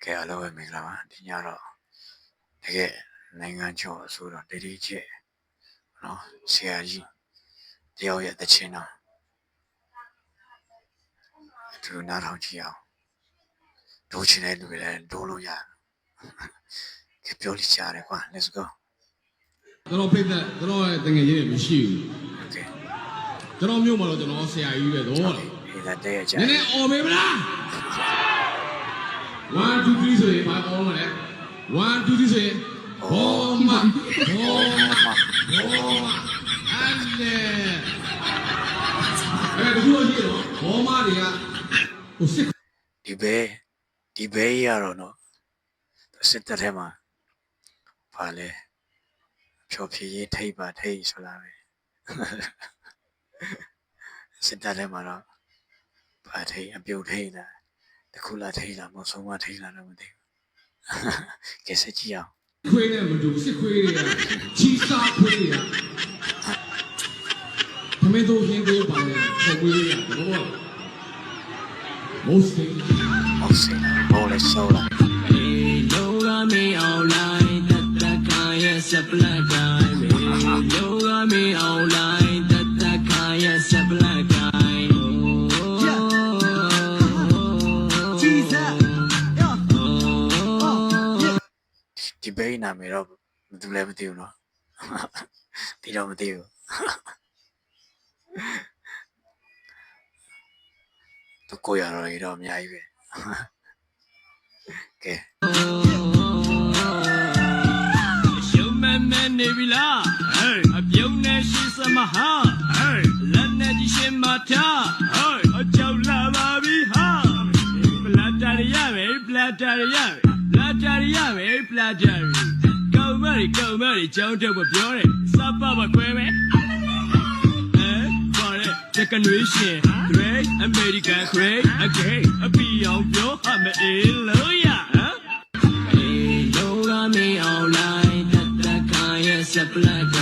ကဲအားလုံးပဲမင်္ဂလာပါဒီညတော့တကယ်နိုင်ငံကျော်ဆိုတော့တတိချက်နော်ဆရာကြီးတယောက်ရဲ့တခြင်းတော့သူနားထောင်ကြည့်အောင်ဒိုးချင်တဲ့လူတွေလည်းဒိုးလို့ရပြောလိချရတယ်ကွာ let's go ကျွန်တော်ဖိတ်တဲ့ကျွန်တော်ရဲ့တငယ်ချင်းတွေမရှိဘူး okay ကျွန်တော်မြို့မှာတော့ကျွန်တော်ဆရာကြီးပဲတော့ ဒီကတည်းကကြာ နည်းနည်းအော်မေးမလား1 2 3ဆိုရင်ဘာအော်မလဲ1 2 3ဆိုရင်ဘောမအဲ့လေဒီလိုကြည့်တော့ဘောမတွေကဟိုစစ်ဒီဘဲရတော့နော်စစ်တပ်ထဲမှာဘာလဲဖြောဖြေရေးထိပ်ပါထိပ်ဆိုတာပဲစစ်တပ်ထဲမှာတော့ဘာထိပ်အပြုတ်ထိပ်လားတခုလာထိပ်လားမဟုတ်ဆုံးမထိပ်လားတော့မသိဘူးကဲစစ်ကြည့်အောင်ခွေးနဲ့မတူစစ်ခွေးတွေကချီစားခွေးတွေကသမင်းတို့ရင်းကိုပါနေပုံခွေးတွေကဘောမိုးစိဘောလဲဆောလာလောကမေအောင်လိုက်တတခိုင်ရဲ့စပလက်တိုင်းလောကမေအောင်လိုက်တတခိုင်ရဲ့စပလက်တိုင်းဒီဘေးနာမည်တော့သူလည်းမသိဘူးနော်ဒီတော့မသိဘူးသူကိုရတော့ရတော့အများကြီးပဲကဲရှုံးမမနေပြီလားဟေးအပြုံးနဲ့ရှိစမဟာဟေးလက်နဲ့ကြီးရှင်မထားဟေးအကြောက်လာပါပြီဟာပလာတာရပဲပလာတာရပဲပလာတာရပဲပလာတာကောင်းမရီကြောင်းတော့ပြောတယ်စပမခွဲပဲGeneration Great American Great Again အပီအောင်ပြောဟမအေးလို့ရဟမ်အေးလောကမေအောင်လိုက်တတခိုင်ရဲ့စပလက်က